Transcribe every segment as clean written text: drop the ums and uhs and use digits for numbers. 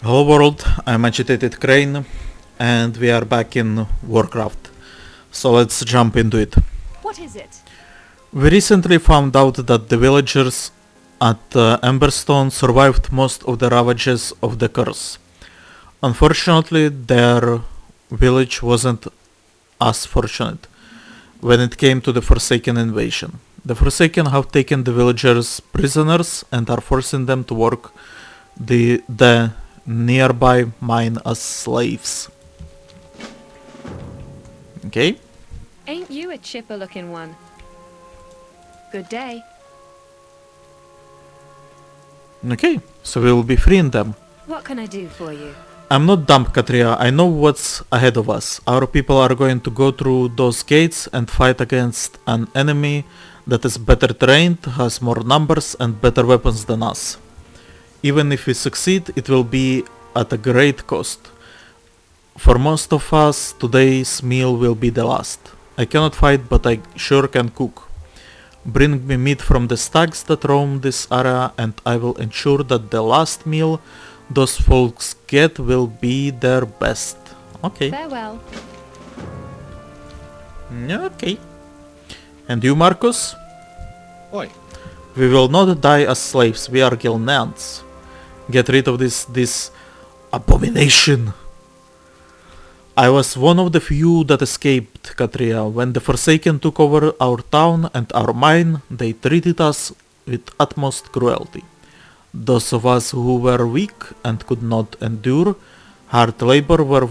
Hello world, I'm AgitatedCrane and we are back in Warcraft. So let's jump into it. What is it? We recently found out that the villagers at Emberstone survived most of the ravages of the curse. Unfortunately, their village wasn't as fortunate when it came to the Forsaken invasion. The Forsaken have taken the villagers prisoners and are forcing them to work the nearby mine as slaves. Okay? Ain't you a chipper looking one? Good day. Okay, so we will be freeing them. What can I do for you? I'm not dumb, Katria. I know what's ahead of us. Our people are going to go through those gates and fight against an enemy that is better trained, has more numbers and better weapons than us. Even if we succeed, it will be at a great cost. For most of us, today's meal will be the last. I cannot fight, but I sure can cook. Bring me meat from the stags that roam this area and I will ensure that the last meal those folks get will be their best. Okay. Farewell. Okay. And you, Marcus? Oi. We will not die as slaves, we are Gilneans. Get rid of this abomination. I was one of the few that escaped, Katria. When the Forsaken took over our town and our mine, they treated us with utmost cruelty. Those of us who were weak and could not endure hard labor were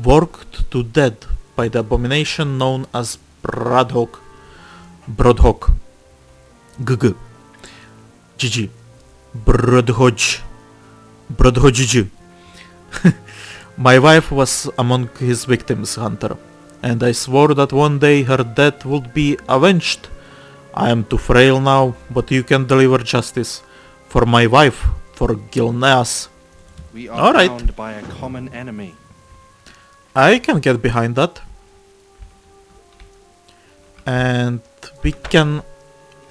worked to death by the abomination known as Bradhog. Brodhog. GG. GG. Brodhog. Brodhog. My wife was among his victims, Hunter, and I swore that one day her death would be avenged. I am too frail now, but you can deliver justice. For my wife, for Gilneas. We are All right. bound by a common enemy. I can get behind that. And we can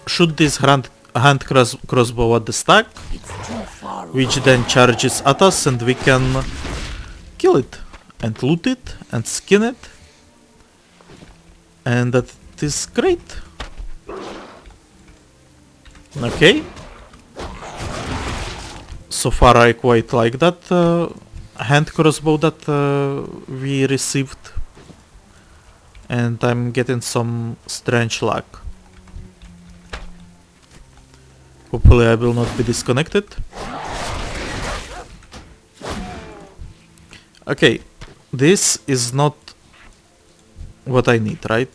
shoot this hand crossbow at the stag, which then charges at us and we can kill it and loot it and skin it, and that is great. Okay, so far I quite like that hand crossbow that we received, and I'm getting some strange luck. Hopefully I will not be disconnected. Okay, this is not what I need, right?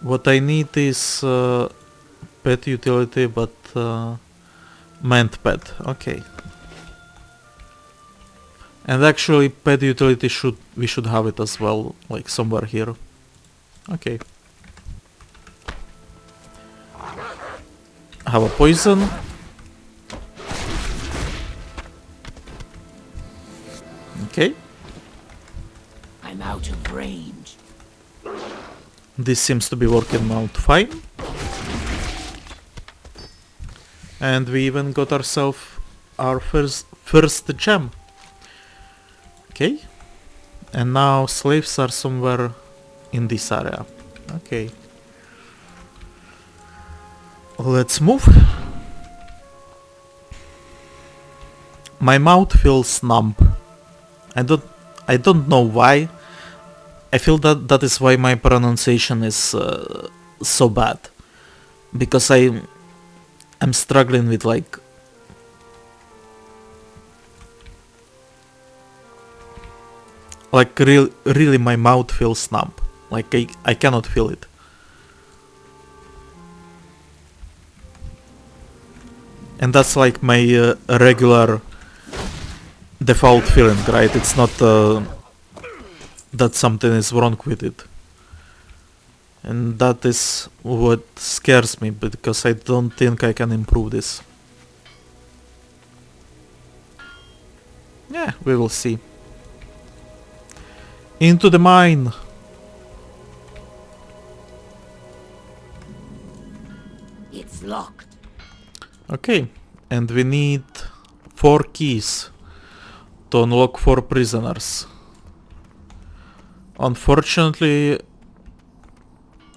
What I need is pet utility, but meant pet. Okay. And actually, pet utility we should have it as well, like somewhere here. Okay. Have a poison. Okay. I'm out of range. This seems to be working out fine. And we even got ourselves our first gem. Okay. And now slaves are somewhere in this area. Okay. Let's move. My mouth feels numb. I don't know why. I feel that is why my pronunciation is so bad, because I'm struggling with like really my mouth feels numb, like I cannot feel it. And that's like my regular default feeling, right? It's not that something is wrong with it. And that is what scares me, because I don't think I can improve this. Yeah, we will see. Into the mine! It's locked. Okay, and we need 4 keys to unlock 4 prisoners. Unfortunately,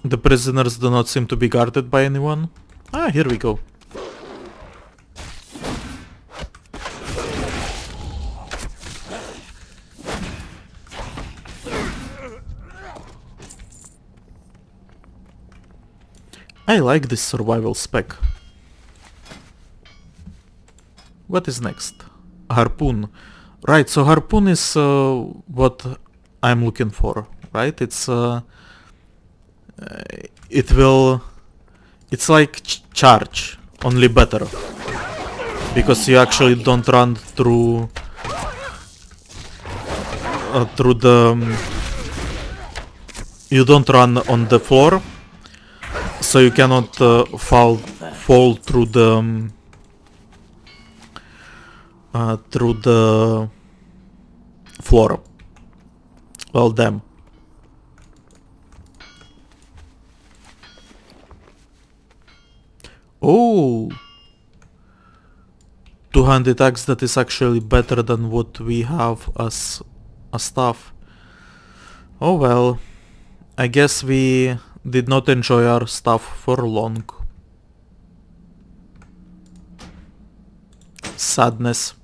the prisoners do not seem to be guarded by anyone. Ah, here we go. I like this survival spec. What is next? Harpoon. Right, so harpoon is what I'm looking for, right? It's it's like charge, only better, because you actually don't run through you don't run on the floor, so you cannot fall through the floor. Well, damn. Oh, two-handed axe, that is actually better than what we have as a staff. Oh well, I guess we did not enjoy our stuff for long. Sadness.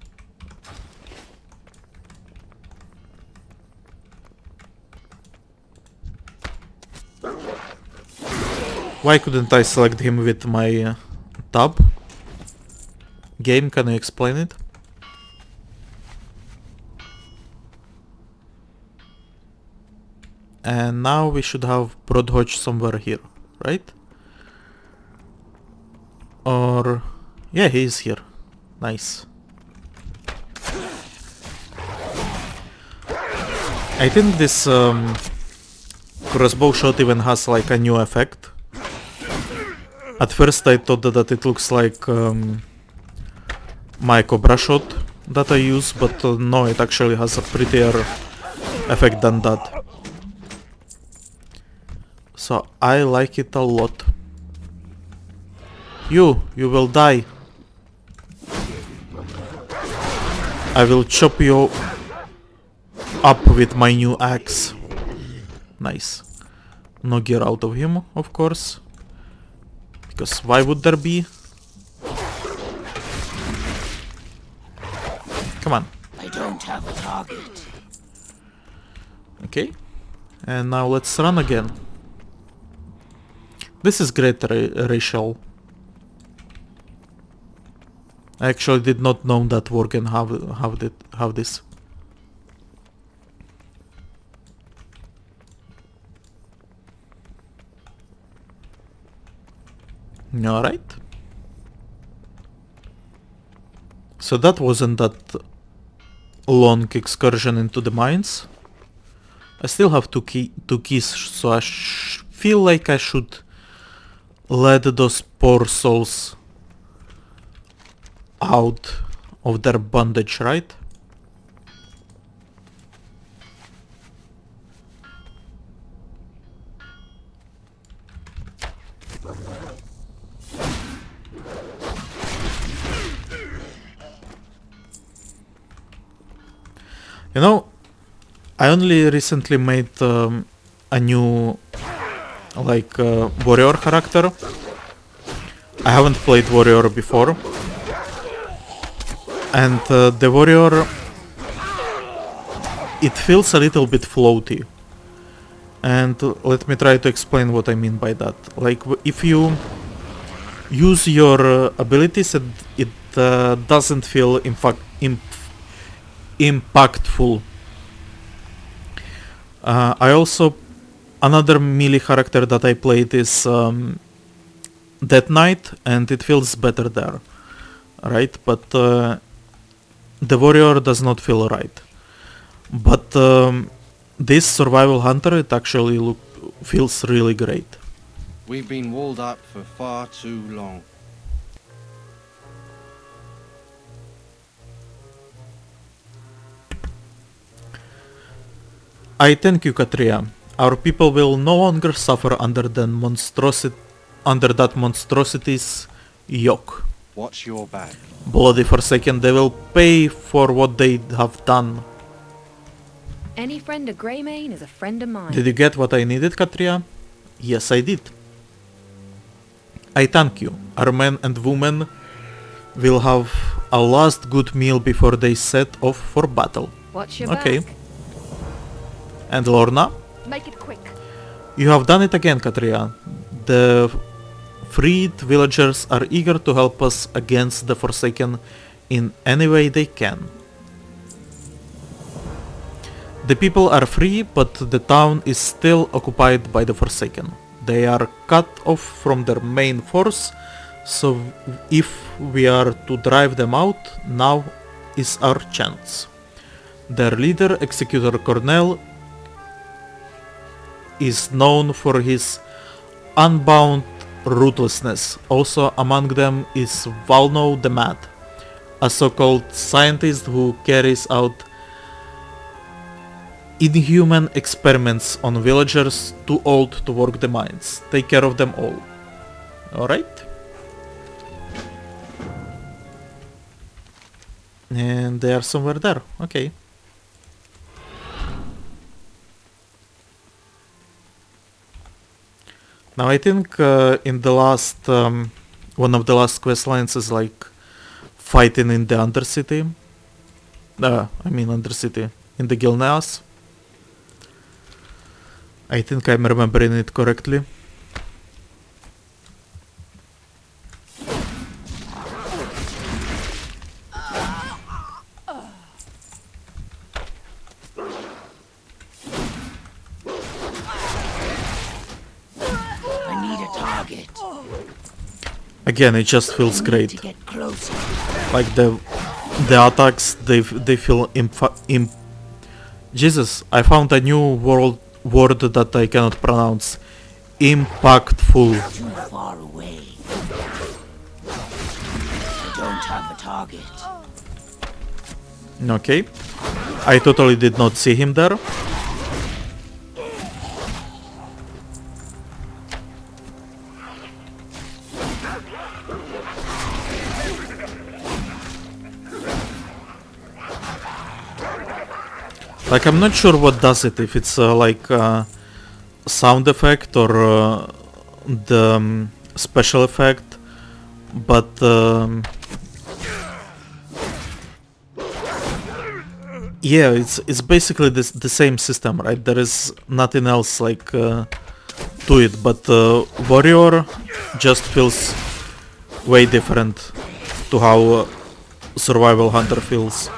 Why couldn't I select him with my tab? Game, can you explain it? And now we should have Broadhodge somewhere here, right? Or... yeah, he is here. Nice. I think this crossbow shot even has like a new effect. At first I thought that it looks like my Cobra shot that I use, but no, it actually has a prettier effect than that. So I like it a lot. You will die. I will chop you up with my new axe. Nice. No gear out of him, of course. Because why would there be? Come on. I don't have a target. Okay. And now let's run again. This is great, Rachel. I actually did not know that Worgen have this. Alright. So that wasn't that long excursion into the mines. I still have two keys, so I feel like I should let those poor souls out of their bondage, right? You know, I only recently made a new warrior character. I haven't played warrior before. And the warrior, it feels a little bit floaty. And let me try to explain what I mean by that. Like, if you use your abilities, it doesn't feel impactful. I also... another melee character that I played is Death Knight, and it feels better there. Right? But the warrior does not feel right. But this survival hunter, it actually feels really great. We've been walled up for far too long. I thank you, Katria. Our people will no longer suffer under that monstrosity's yoke. Watch your back. Bloody Forsaken, they will pay for what they have done. Any friend of Greymane is a friend of mine. Did you get what I needed, Katria? Yes, I did. I thank you. Our men and women will have a last good meal before they set off for battle. Watch your Okay. back. And Lorna? Make it quick. You have done it again, Katria. The freed villagers are eager to help us against the Forsaken in any way they can. The people are free, but the town is still occupied by the Forsaken. They are cut off from their main force, so if we are to drive them out, now is our chance. Their leader, Executor Cornell, is known for his unbound ruthlessness. Also among them is Valno the Mad, a so-called scientist who carries out inhuman experiments on villagers too old to work the mines. Take care of them all. Alright. And they are somewhere there. Okay. Now I think in the last one of the last quest lines is like fighting in the Undercity. Undercity in the Gilneas. I think I'm remembering it correctly. I need a target. Again, it just feels I need great. to get closer. Like the attacks, they feel Jesus, I found a new word that I cannot pronounce. Impactful. Too far away. I don't have a target. Okay. I totally did not see him there. Like, I'm not sure what does it, if it's like a sound effect or the special effect, but yeah, it's basically the same system, right? There is nothing else like to it, but Warrior just feels way different to how Survival Hunter feels.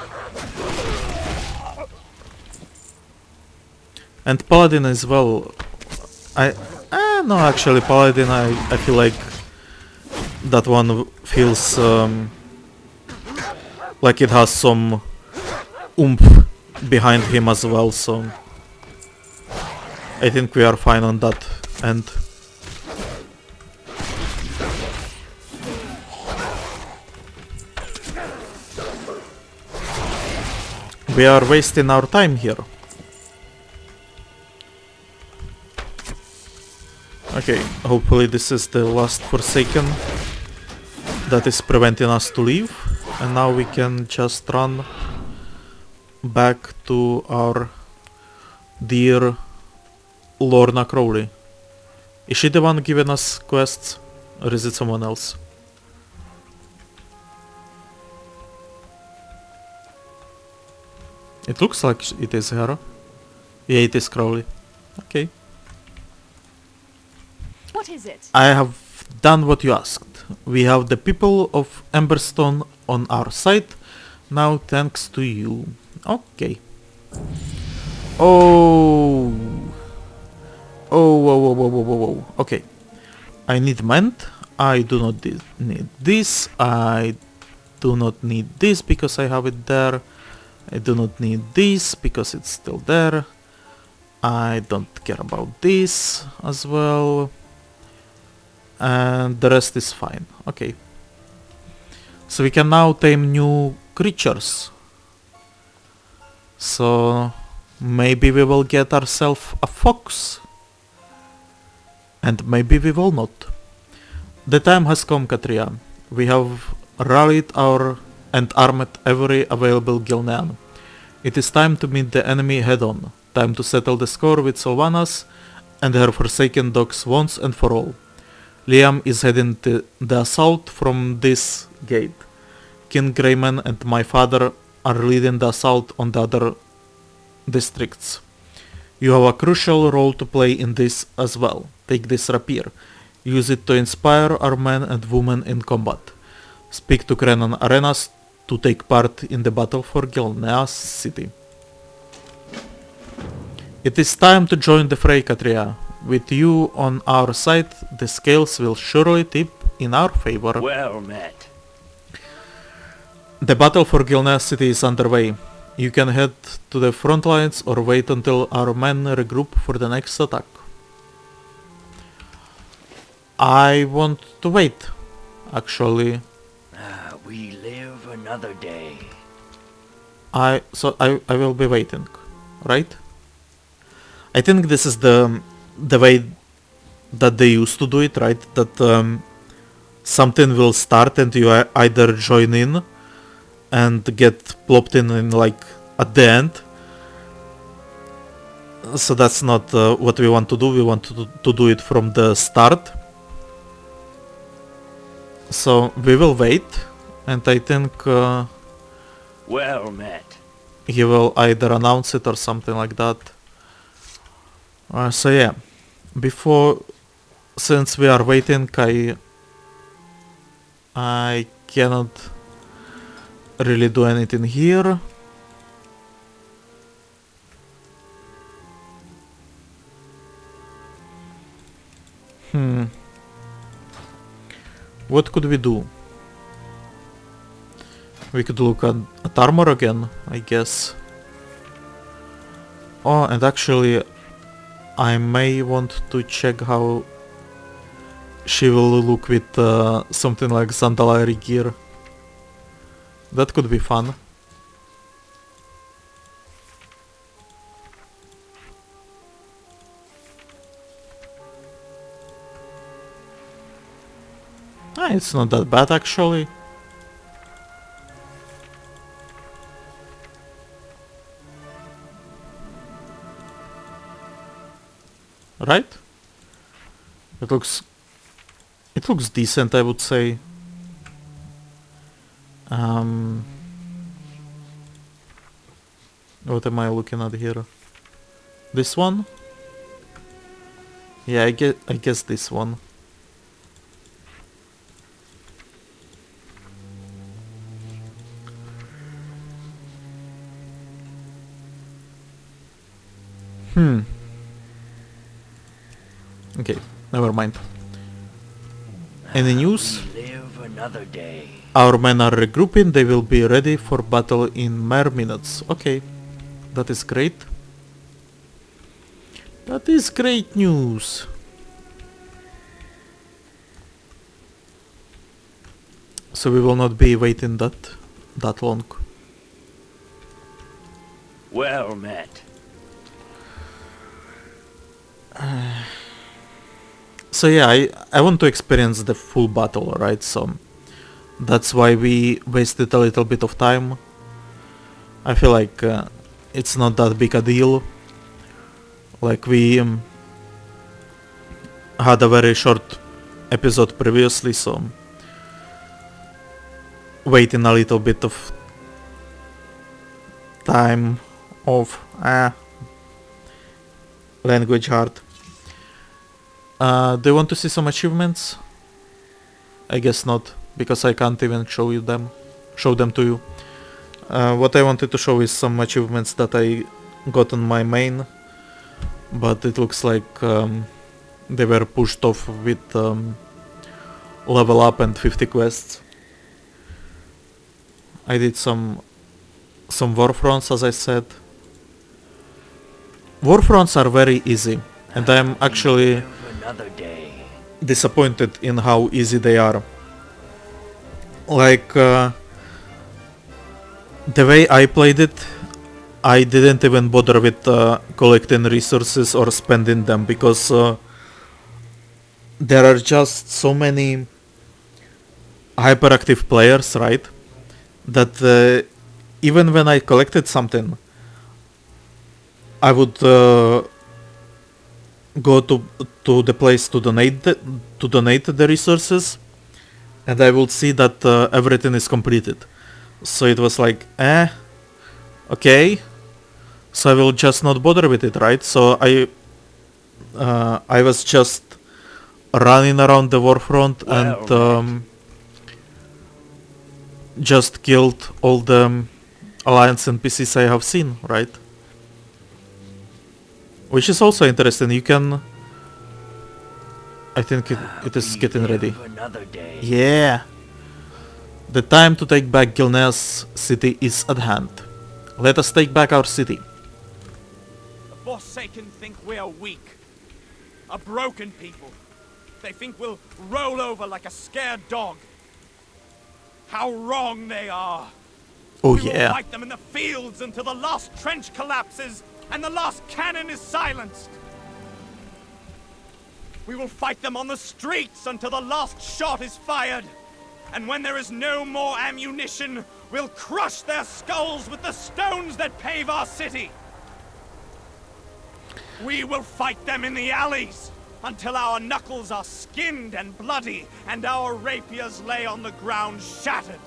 And Paladin as well. No, actually Paladin, I feel like that one feels like it has some oomph behind him as well, so I think we are fine on that end. We are wasting our time here. Okay, hopefully this is the last Forsaken that is preventing us to leave, and now we can just run back to our dear Lorna Crowley. Is she the one giving us quests, or is it someone else? It looks like it is her. Yeah, it is Crowley. Okay. What is it? I have done what you asked. We have the people of Emberstone on our side. Now thanks to you. Okay. Oh. Oh. Okay. I need mend. I do not need this. I do not need this because I have it there. I do not need this because it's still there. I don't care about this as well. And the rest is fine. Okay. So we can now tame new creatures. So maybe we will get ourselves a fox. And maybe we will not. The time has come, Katria. We have rallied our and armed every available Gilnean. It is time to meet the enemy head-on. Time to settle the score with Sylvanas and her forsaken dogs once and for all. Liam is heading the assault from this gate. King Greyman and my father are leading the assault on the other districts. You have a crucial role to play in this as well. Take this rapier. Use it to inspire our men and women in combat. Speak to Crane arenas to take part in the battle for Gilneas city. It is time to join the fray, Katria. With you on our side, the scales will surely tip in our favor. Well met. The battle for Gilneas city is underway. You can head to the front lines or wait until our men regroup for the next attack. I want to wait, actually. We live another day. I will be waiting, right? I think this is the way that they used to do it, right? That something will start and you either join in and get plopped in like at the end. So that's not what we want to do. We want to do it from the start. So we will wait, and I think Well met. he will either announce it or something like that. So yeah, since we are waiting, I cannot really do anything here. What could we do? We could look at armor again, I guess. Oh, and actually, I may want to check how she will look with something like Zandalari gear. That could be fun. It's not that bad actually. Right? It looks decent, I would say. What am I looking at here? This one? Yeah, I guess this one. Okay, never mind. Any news? We live another day. Our men are regrouping, they will be ready for battle in mere minutes. Okay, that is great. That is great news. So we will not be waiting that long. Well met. So yeah, I want to experience the full battle, right? So that's why we wasted a little bit of time. I feel like it's not that big a deal. Like we had a very short episode previously, so waiting a little bit of time of language hard. Do you want to see some achievements? I guess not, because I can't even show them to you. What I wanted to show is some achievements that I got on my main, but it looks like they were pushed off with level up and 50 quests. I did some Warfronts, as I said. Warfronts are very easy, and I am actually disappointed in how easy they are. Like the way I played it, I didn't even bother with collecting resources or spending them, because there are just so many hyperactive players, right? That even when I collected something, I would go to the place to donate the resources, and I would see that everything is completed. So it was like, okay. So I will just not bother with it, right? So I was just running around the warfront and just killed all the Alliance NPCs I have seen, right? Which is also interesting. You can... I think it is getting ready. Another day. Yeah! The time to take back Gilneas city is at hand. Let us take back our city. The Forsaken think we are weak. A broken people. They think we'll roll over like a scared dog. How wrong they are. Oh We will yeah. fight them in the fields until the last trench collapses and the last cannon is silenced. We will fight them on the streets until the last shot is fired. And when there is no more ammunition, we'll crush their skulls with the stones that pave our city. We will fight them in the alleys until our knuckles are skinned and bloody and our rapiers lay on the ground shattered.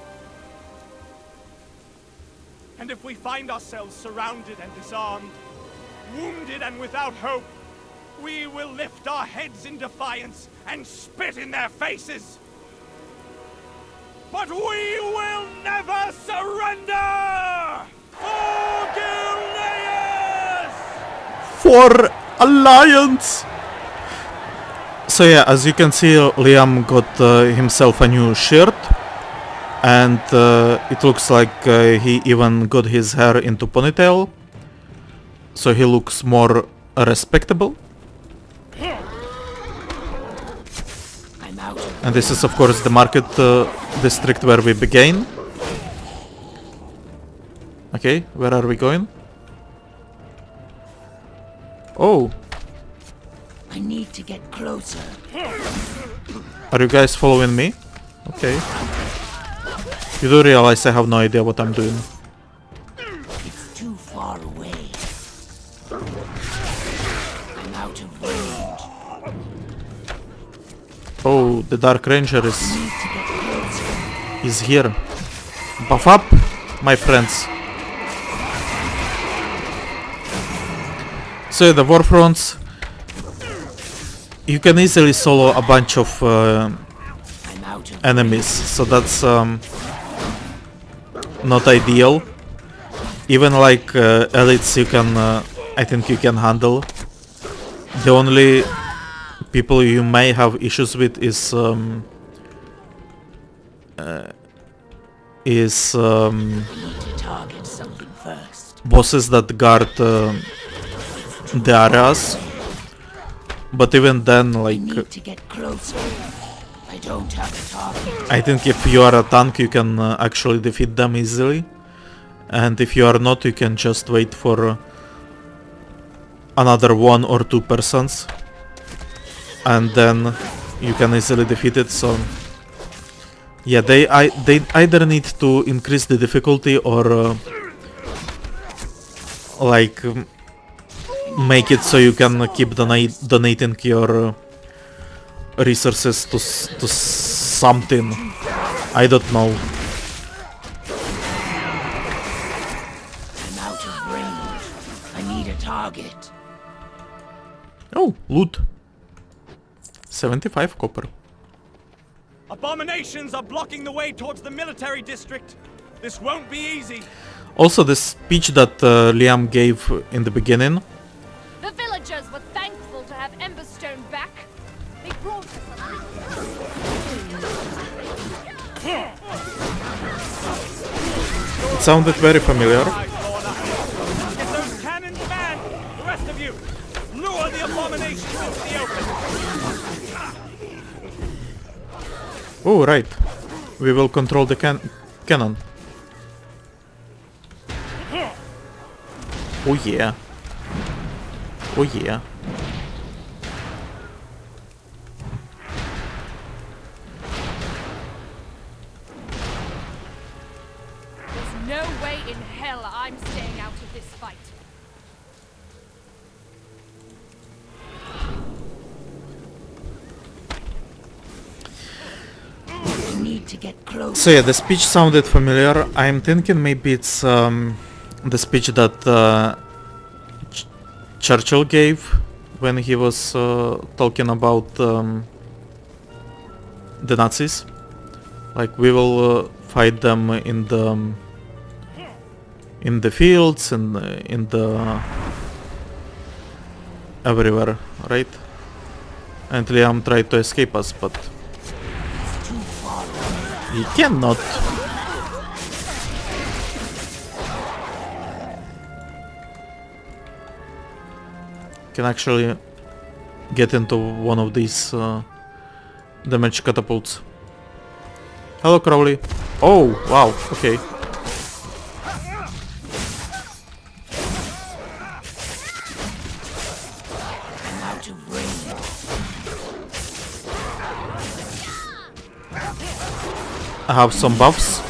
And if we find ourselves surrounded and disarmed, wounded and without hope, we will lift our heads in defiance and spit in their faces. But we will never surrender! For Gilneas! For Alliance! So yeah, as you can see, Liam got himself a new shirt. And it looks like he even got his hair into ponytail. So he looks more respectable. I'm out. And this is of course the market district where we began. Okay, where are we going? Oh, I need to get closer. are you guys following me? Okay. You do realize I have no idea what I'm doing. It's too far away. I'm out of range. Oh, the Dark Ranger Need to get closer. is here. Buff up, my friends. So the Warfronts, you can easily solo a bunch of I'm out of enemies, so that's not ideal. Even like elites you can, I think you can handle. The only people you may have issues with is I need to target something first. bosses that guard the areas. But even then, I like, need to get closer. I don't have a target. I think if you are a tank you can actually defeat them easily. And if you are not, you can just wait for another 1 or 2 persons. And then you can easily defeat it, so... Yeah, they either need to increase the difficulty or... like... make it so you can keep donating your resources to something. I don't know. I'm out of range. I need a target. Oh, loot. 75 copper. Abominations are blocking the way towards the military district. This won't be easy. Also, the speech that Liam gave in the beginning. The villagers were thankful to have Emberstone back. They brought us It sounded very familiar. Right, Lorna. Get those cannons manned. The rest of you, lure the abominations into the open. Oh, right. We will control the cannon. Oh yeah. Oh yeah. in hell I'm staying out of this fight. We need to get close. So yeah, the speech sounded familiar. I'm thinking maybe it's the speech that Churchill gave when he was talking about the Nazis. Like, we will fight them in the fields and in the everywhere, right? And Liam tried to escape us, but he cannot. Can actually get into one of these damage catapults. Hello, Crowley. Oh, wow, okay. I'm out of range. I have some buffs.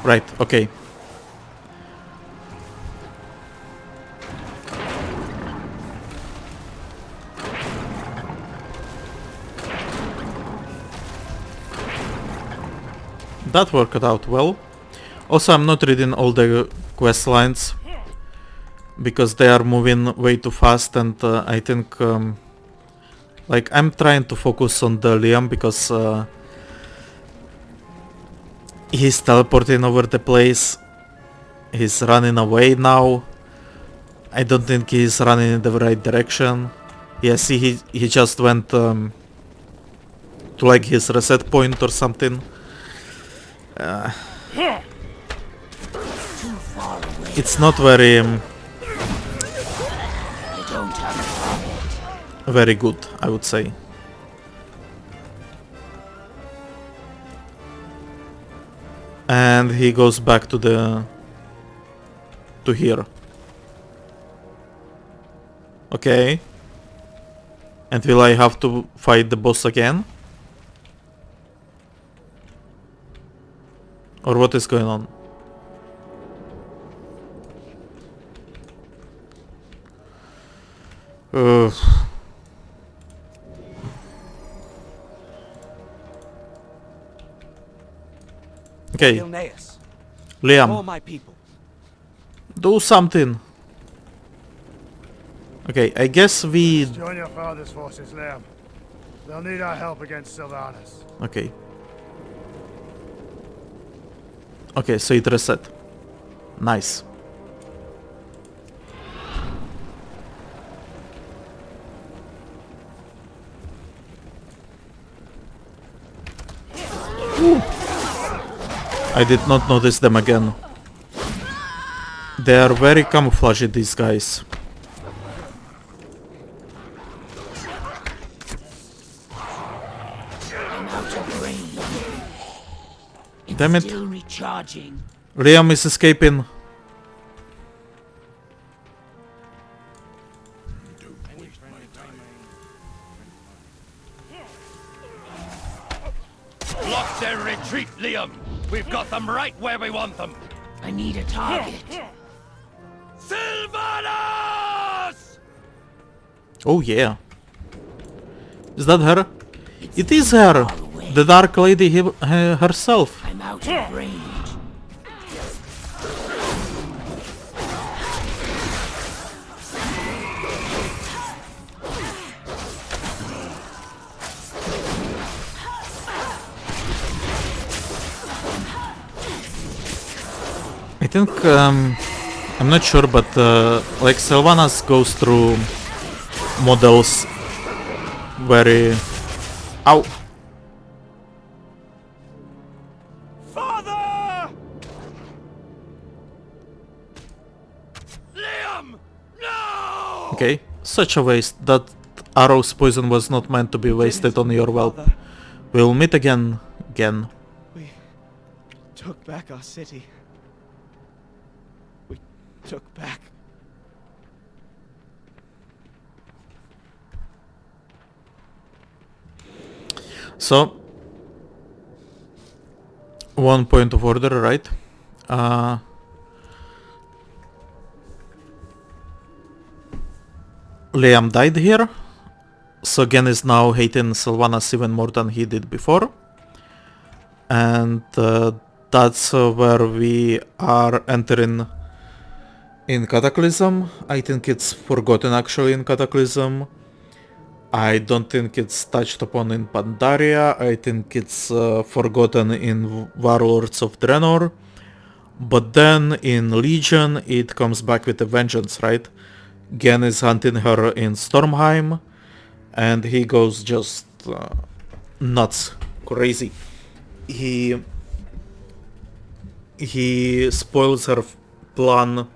Right, okay. That worked out well. Also, I'm not reading all the quest lines because they are moving way too fast, and I think like, I'm trying to focus on the Liam because he's teleporting over the place. He's running away now. I don't think he's running in the right direction. Yeah, see, he just went to like his reset point or something. It's not very very good, I would say. And he goes back to here. Okay. And will I have to fight the boss again? Or what is going on? Okay, Gilneas, all Liam, my people. do something. Okay, I guess we... Join your father's forces, Liam. They'll need our help against Sylvanas. Okay. Okay, so it reset. Nice. Ooh. I did not notice them again. They are very camouflaged, these guys. I'm out of range. Damn it. Still recharging. Liam is escaping. Block their retreat, Liam. We've got them right where we want them. I need a target. Sylvanas! Oh yeah. Is that her? It's It is her! far away. The Dark Lady herself. I'm out of range. I think, I'm not sure, but like Sylvanas goes through models very... Ow! Father! Liam! No! Okay, such a waste. That arrow's poison was not meant to be wasted on your whelp. Father, We'll meet again. we took back our city. We took back So, one point of order, right? Liam died here, so Gen is now hating Sylvanas even more than he did before. And that's where we are entering in Cataclysm. I think it's forgotten actually in Cataclysm. I don't think it's touched upon in Pandaria. I think it's forgotten in Warlords of Draenor. But then in Legion it comes back with a vengeance, right? Gen is hunting her in Stormheim, and he goes just nuts, crazy. He spoils her plan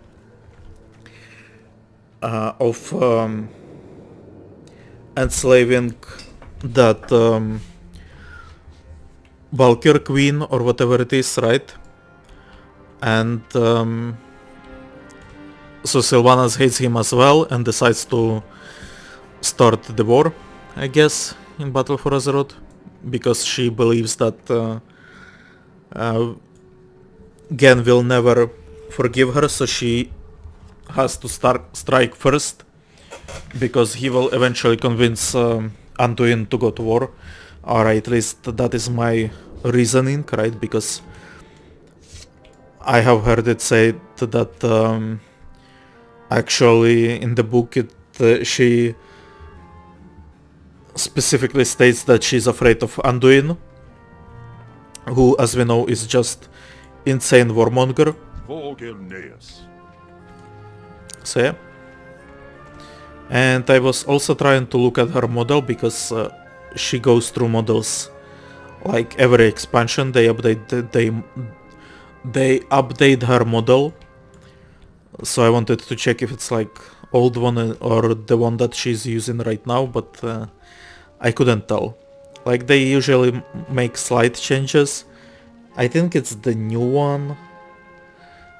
of enslaving that Valkyr Queen or whatever it is, right? And so Sylvanas hates him as well and decides to start the war, I guess, in Battle for Azeroth, because she believes that Gen will never forgive her, so she has to strike first, because he will eventually convince Anduin to go to war, or at least that is my reasoning, right? Because I have heard it said that actually in the book she specifically states that she's afraid of Anduin, who, as we know, is just insane warmonger. For Gilneas. So yeah. And I was also trying to look at her model, because she goes through models like every expansion. They update her model, so I wanted to check if it's like old one or the one that she's using right now, but I couldn't tell. Like, they usually make slight changes. I think it's the new one,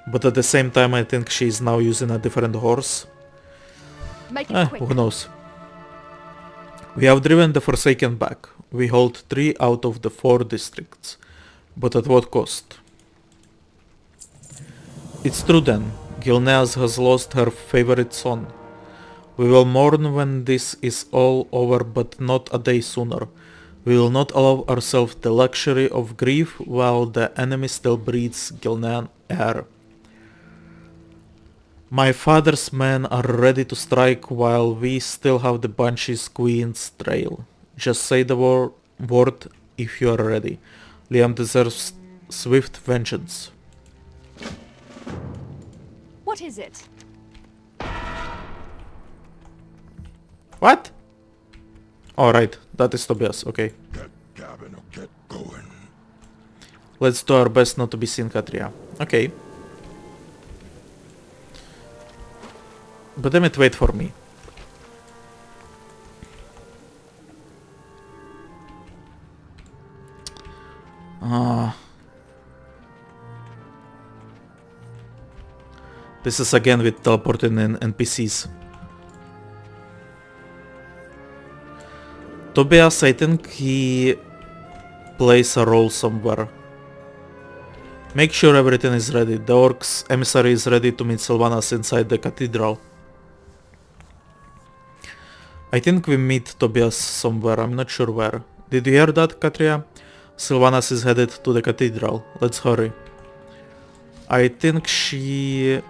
but at the same time I think she's now using a different horse. Make it quick. Who knows. We have driven the Forsaken back. We hold 3 out of the 4 districts. But at what cost? It's true then. Gilneas has lost her favorite son. We will mourn when this is all over, but not a day sooner. We will not allow ourselves the luxury of grief while the enemy still breathes Gilnean air. My father's men are ready to strike while we still have the Banshee's Queen's trail. Just say the word if you are ready. Liam deserves swift vengeance. What is it? What? Alright, that is Tobias, okay. Get Gavin or get going. Let's do our best not to be seen, Katria. Okay. But damn it, wait for me. This is again with teleporting in NPCs. Tobias, I think he plays a role somewhere. Make sure everything is ready. The Orc's emissary is ready to meet Sylvanas inside the cathedral. I think we meet Tobias somewhere, I'm not sure where. Did you hear that, Katria? Sylvanas is headed to the cathedral. Let's hurry. I think he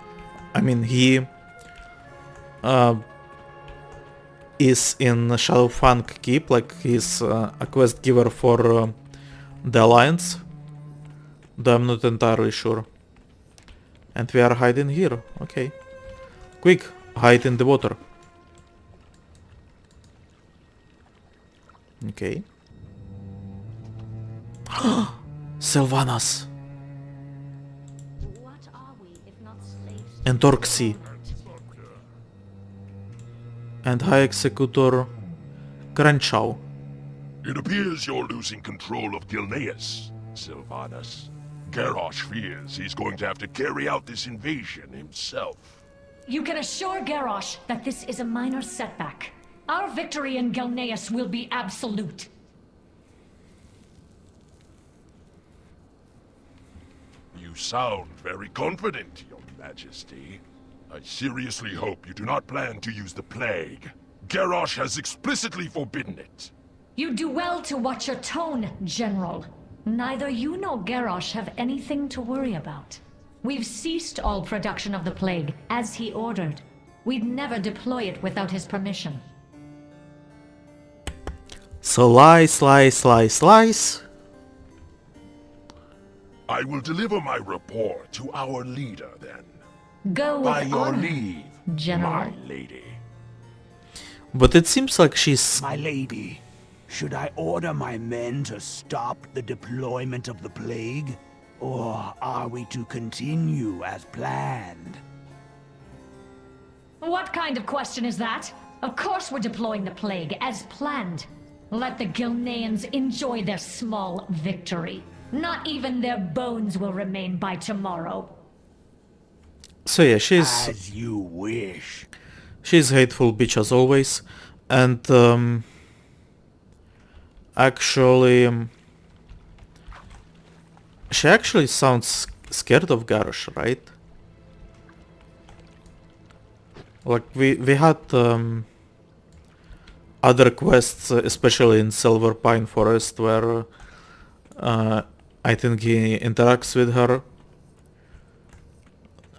is in Shadowfang Keep, like he's a quest giver for the Alliance. Though I'm not entirely sure. And we are hiding here, okay. Quick, hide in the water. Okay. Sylvanas! What are we if not slaves? And Orcsy. And High Executor Crenshaw. It appears you're losing control of Gilneas, Sylvanas. Garrosh fears he's going to have to carry out this invasion himself. You can assure Garrosh that this is a minor setback. Our victory in Gilneas will be absolute. You sound very confident, Your Majesty. I seriously hope you do not plan to use the plague. Garrosh has explicitly forbidden it. You do well to watch your tone, General. Neither you nor Garrosh have anything to worry about. We've ceased all production of the plague, as he ordered. We'd never deploy it without his permission. Slice. I will deliver my report to our leader then. Go with By your honor, leave, General. my lady. But it seems like she's... My lady, should I order my men to stop the deployment of the plague? Or are we to continue as planned? What kind of question is that? Of course we're deploying the plague, as planned. Let the Gilneans enjoy their small victory. Not even their bones will remain by tomorrow. So yeah, she's... As you wish. She's hateful bitch as always. And actually... she actually sounds scared of Garrosh, right? Like we had other quests, especially in Silver Pine Forest, where I think he interacts with her,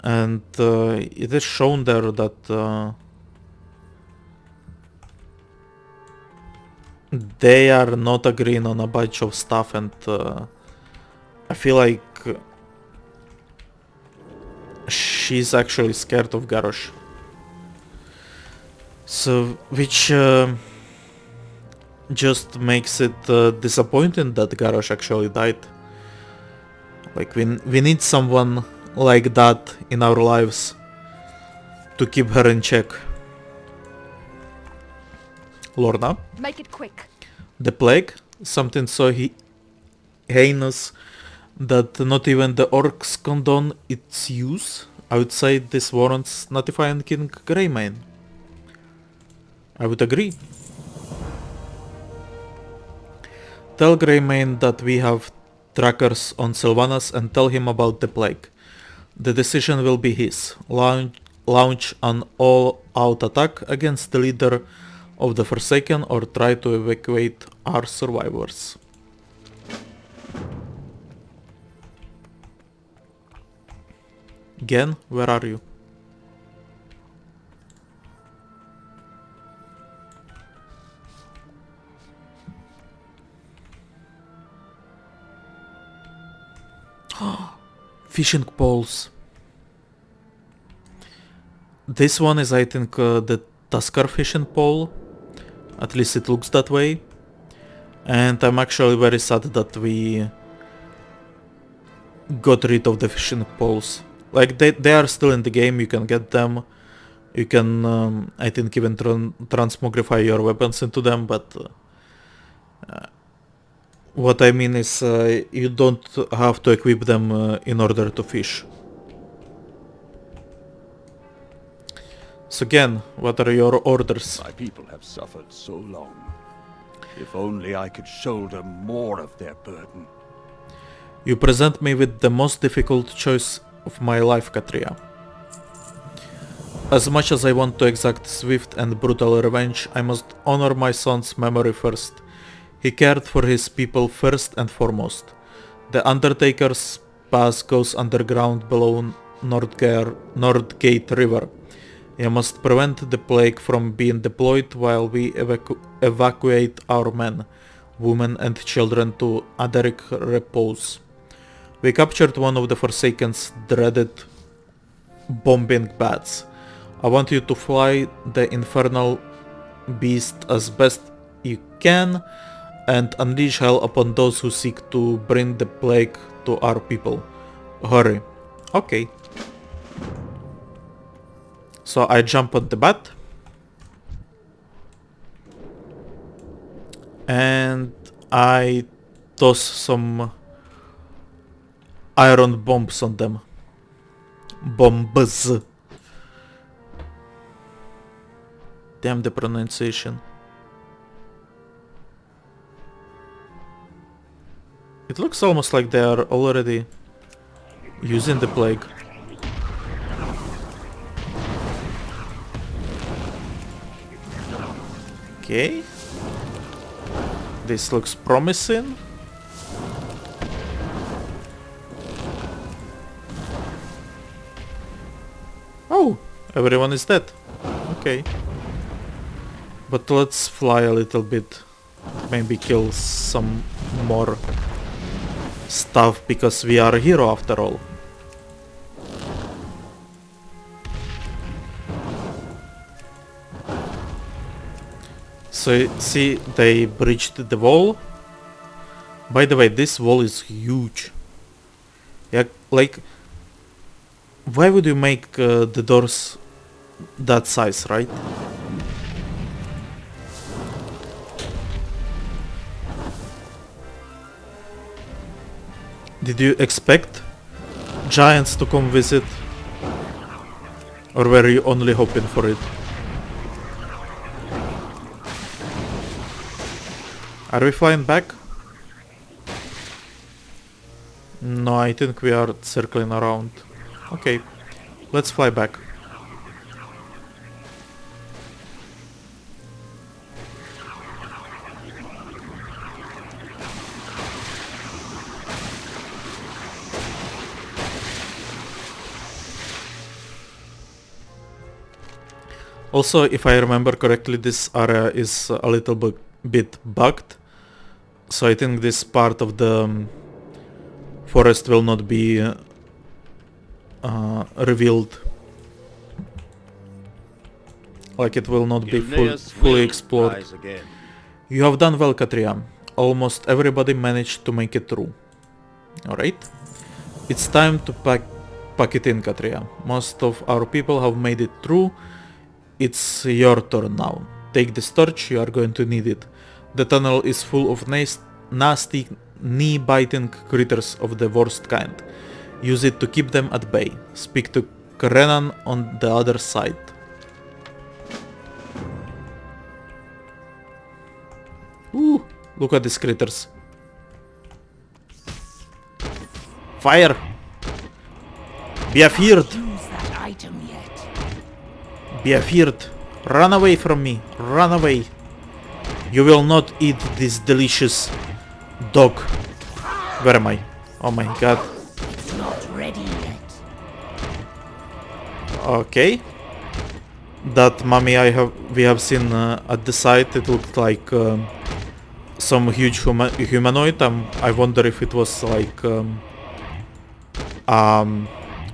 and it is shown there that they are not agreeing on a bunch of stuff, and I feel like she's actually scared of Garrosh. So, which just makes it disappointing that Garrosh actually died. Like, we need someone like that in our lives to keep her in check. Lorna? Make it quick. The plague? Something so heinous that not even the orcs condone its use? I would say this warrants notifying King Greymane. I would agree. Tell Greymane that we have trackers on Sylvanas and tell him about the plague. The decision will be his. Launch an all-out attack against the leader of the Forsaken or try to evacuate our survivors. Gen, where are you? Fishing poles. This one is, I think, the Tusker fishing pole. At least it looks that way. And I'm actually very sad that we got rid of the fishing poles. Like, they are still in the game, you can get them. You can, I think, even transmogrify your weapons into them, but... what I mean is, you don't have to equip them in order to fish. So again, what are your orders? My people have suffered so long. If only I could shoulder more of their burden. You present me with the most difficult choice of my life, Katria. As much as I want to exact swift and brutal revenge, I must honor my son's memory first. He cared for his people first and foremost. The Undertaker's pass goes underground below Nordgate River. You must prevent the plague from being deployed while we evacuate our men, women and children to Aderic repose. We captured one of the Forsaken's dreaded bombing bats. I want you to fly the infernal beast as best you can and unleash hell upon those who seek to bring the plague to our people. Hurry. Okay. So I jump on the bat. And I toss some iron bombs on them. Bombs. Damn the pronunciation. It looks almost like they are already using the plague. Okay. This looks promising. Oh, everyone is dead. Okay. But let's fly a little bit. Maybe kill some more stuff, because we are a hero after all. So see, they breached the wall. By the way, this wall is huge. Yeah, like, why would you make the doors that size, right? Did you expect giants to come visit? Or were you only hoping for it? Are we flying back? No, I think we are circling around. Okay, let's fly back. Also, if I remember correctly, this area is a little bit bugged. So I think this part of the forest will not be revealed. Like, it will not be fully explored. You have done well, Katria. Almost everybody managed to make it through. Alright. It's time to pack it in, Katria. Most of our people have made it through. It's your turn now. Take this torch, you are going to need it. The tunnel is full of nasty, knee-biting critters of the worst kind. Use it to keep them at bay. Speak to Karenan on the other side. Ooh, look at these critters. Fire! Be afeared! Be afeared! Run away from me! Run away! You will not eat this delicious dog. Where am I? Oh my god. Not ready yet. Okay. That mummy we have seen at the site, it looked like some huge humanoid. I wonder if it was like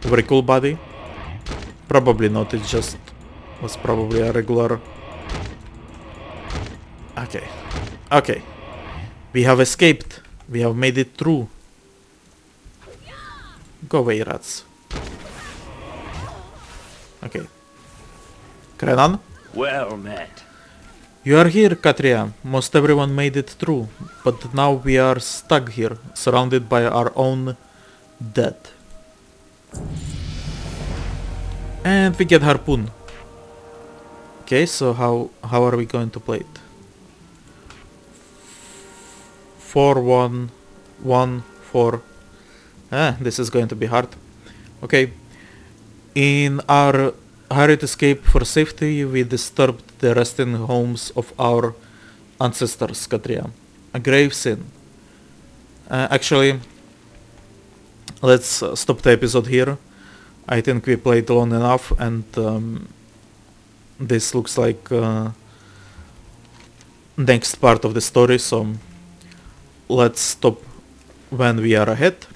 very cool body. Probably not, it just was probably a regular. Okay. Okay. We have escaped. We have made it through. Go away, rats. Okay. Krenan? Well met. You are here, Katria. Most everyone made it through. But now we are stuck here, surrounded by our own dead. And we get harpoon. Okay, so how are we going to play it? 4-1-1-4. This is going to be hard. Okay. In our hurried escape for safety, we disturbed the resting homes of our ancestors, Katria. A grave sin. Actually, let's stop the episode here. I think we played long enough, and this looks like next part of the story, so let's stop when we are ahead.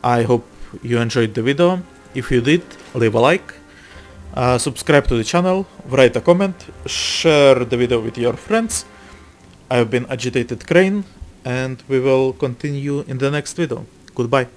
I hope you enjoyed the video. If you did, leave a like, subscribe to the channel, write a comment, share the video with your friends. I have been AgitatedCrane, and we will continue in the next video. Goodbye.